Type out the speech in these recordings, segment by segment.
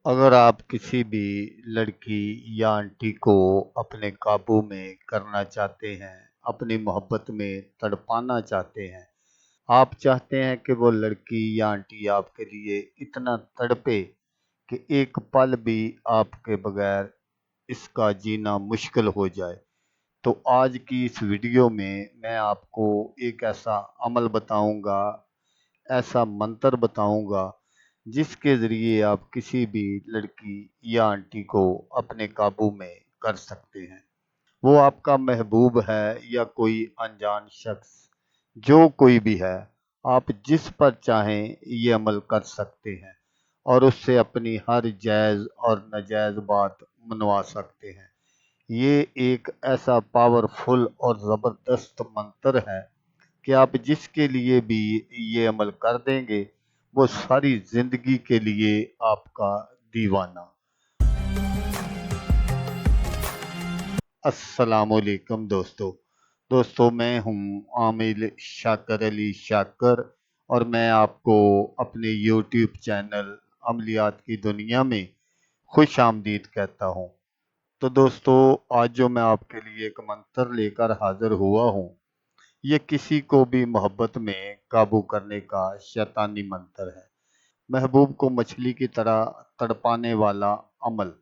अगर आप किसी भी लड़की या आंटी को अपने काबू में करना चाहते हैं, अपनी मोहब्बत में तड़पाना चाहते हैं, आप चाहते हैं कि वो लड़की या आंटी आपके लिए इतना तड़पे कि एक पल भी आपके बगैर इसका जीना मुश्किल हो जाए, तो आज की इस वीडियो में मैं आपको एक ऐसा अमल बताऊंगा, ऐसा मंत्र बताऊंगा जिसके ज़रिए आप किसी भी लड़की या आंटी को अपने काबू में कर सकते हैं। वो आपका महबूब है या कोई अनजान शख्स, जो कोई भी है, आप जिस पर चाहें ये अमल कर सकते हैं और उससे अपनी हर जायज़ और नाजायज़ बात मनवा सकते हैं। ये एक ऐसा पावरफुल और ज़बरदस्त मंत्र है कि आप जिसके लिए भी ये अमल कर देंगे, वो सारी जिंदगी के लिए आपका दीवाना। अस्सलामुअलैकुम दोस्तों, मैं हूँ आमिर शाकर अली शाकर और मैं आपको अपने यूट्यूब चैनल अमलियात की दुनिया में खुश आमदीद कहता हूँ। तो दोस्तों, आज जो मैं आपके लिए एक मंत्र लेकर हाजिर हुआ हूँ, ये किसी को भी मोहब्बत में काबू करने का शैतानी मंत्र है। महबूब को मछली की तरह तड़पाने वाला अमल।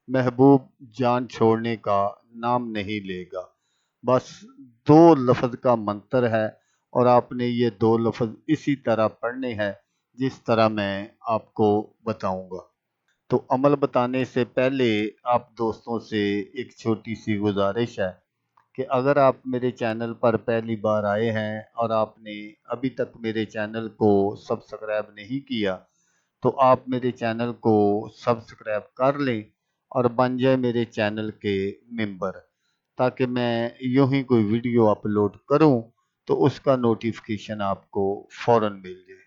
महबूब जान छोड़ने का नाम नहीं लेगा। बस दो लफ्ज़ का मंत्र है और आपने ये दो लफ्ज़ इसी तरह पढ़ने हैं जिस तरह मैं आपको बताऊंगा। तो अमल बताने से पहले आप दोस्तों से एक छोटी सी गुजारिश है कि अगर आप मेरे चैनल पर पहली बार आए हैं और आपने अभी तक मेरे चैनल को सब्सक्राइब नहीं किया, तो आप मेरे चैनल को सब्सक्राइब कर लें और बन जाए मेरे चैनल के मेंबर, ताकि मैं यूं ही कोई वीडियो अपलोड करूं तो उसका नोटिफिकेशन आपको फ़ौरन मिल जाए।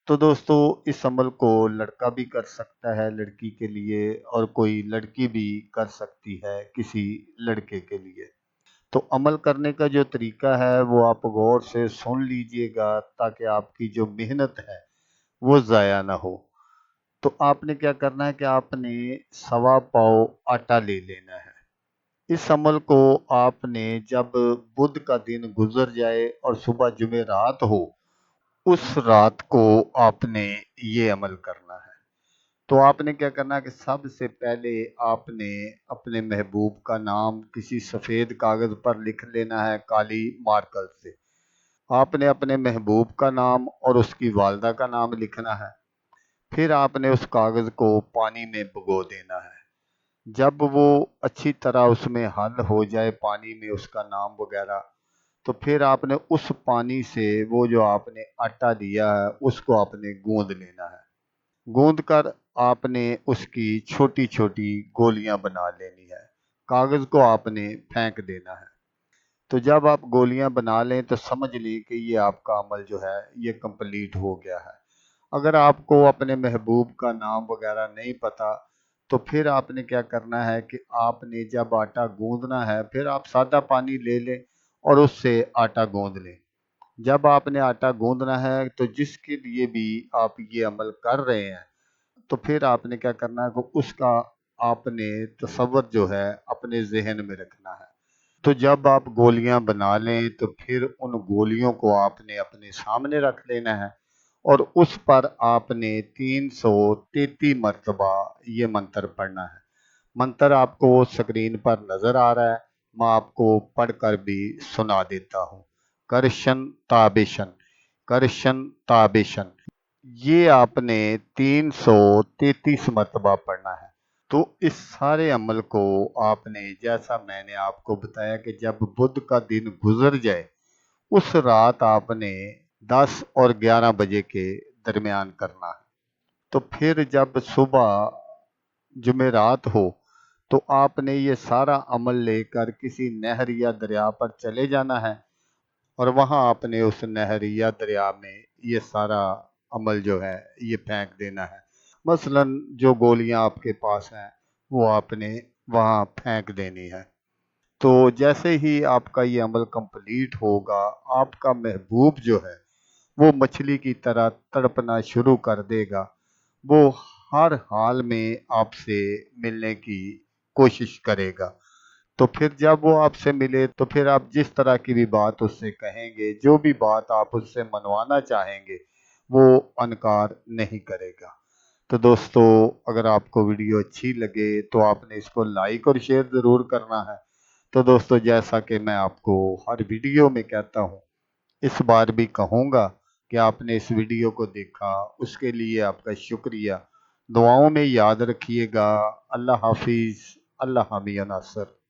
तो दोस्तों, इस अमल को लड़का भी कर सकता है लड़की के लिए और कोई लड़की भी कर सकती है किसी लड़के के लिए। तो अमल करने का जो तरीका है वो आप गौर से सुन लीजिएगा ताकि आपकी जो मेहनत है वो ज़ाया ना हो। तो आपने क्या करना है कि आपने सवा पाव आटा ले लेना है। इस अमल को आपने जब बुध का दिन गुजर जाए और सुबह जुमेरात हो, उस रात को आपने ये अमल करना है। तो आपने क्या करना है कि सबसे पहले आपने अपने महबूब का नाम किसी सफ़ेद कागज़ पर लिख लेना है काली मार्कर से। आपने अपने महबूब का नाम और उसकी वालदा का नाम लिखना है। फिर आपने उस कागज़ को पानी में भिगो देना है। जब वो अच्छी तरह उसमें हल हो जाए पानी में उसका नाम वगैरह, तो फिर आपने उस पानी से वो जो आपने आटा लिया है उसको आपने गूंद लेना है। गूंद कर आपने उसकी छोटी छोटी गोलियां बना लेनी है। कागज़ को आपने फेंक देना है। तो जब आप गोलियां बना लें तो समझ लें कि ये आपका अमल जो है ये कंप्लीट हो गया है। अगर आपको अपने महबूब का नाम वगैरह नहीं पता, तो फिर आपने क्या करना है कि आपने जब आटा गूंदना है फिर आप सादा पानी ले लें और उससे आटा गूंद लें। जब आपने आटा गूंदना है तो जिसके लिए भी आप ये अमल कर रहे हैं, तो फिर आपने क्या करना है कि उसका आपने तसव्वुर जो है अपने जहन में रखना है। तो जब आप गोलियां बना लें तो फिर उन गोलियों को आपने अपने सामने रख लेना है और उस पर आपने 333 मरतबा ये मंत्र पढ़ना है। मंत्र आपको स्क्रीन पर नज़र आ रहा है, मैं आपको पढ़कर भी सुना देता हूँ। करशन ताबिशन, करशन ताबिशन, ये आपने 333 मरतबा पढ़ना है। तो इस सारे अमल को आपने, जैसा मैंने आपको बताया, कि जब बुध का दिन गुजर जाए उस रात आपने 10 और 11 बजे के दरमियान करना है। तो फिर जब सुबह जुमेरात हो तो आपने ये सारा अमल लेकर किसी नहर या दरिया पर चले जाना है और वहाँ आपने उस नहर या दरिया में ये सारा अमल जो है ये फेंक देना है। मसलन जो गोलियां आपके पास हैं वो आपने वहाँ फेंक देनी है। तो जैसे ही आपका ये अमल कंप्लीट होगा, आपका महबूब जो है वो मछली की तरह तड़पना शुरू कर देगा। वो हर हाल में आपसे मिलने की कोशिश करेगा। तो फिर जब वो आपसे मिले तो फिर आप जिस तरह की भी बात उससे कहेंगे, जो भी बात आप उससे मनवाना चाहेंगे, वो अनकार नहीं करेगा। तो दोस्तों, अगर आपको वीडियो अच्छी लगे तो आपने इसको लाइक और शेयर ज़रूर करना है। तो दोस्तों, जैसा कि मैं आपको हर वीडियो में कहता हूँ, इस बार भी कहूँगा कि आपने इस वीडियो को देखा, उसके लिए आपका शुक्रिया। दुआओं में याद रखिएगा। अल्लाह हाफिज़। अल्लाह हामी नासर।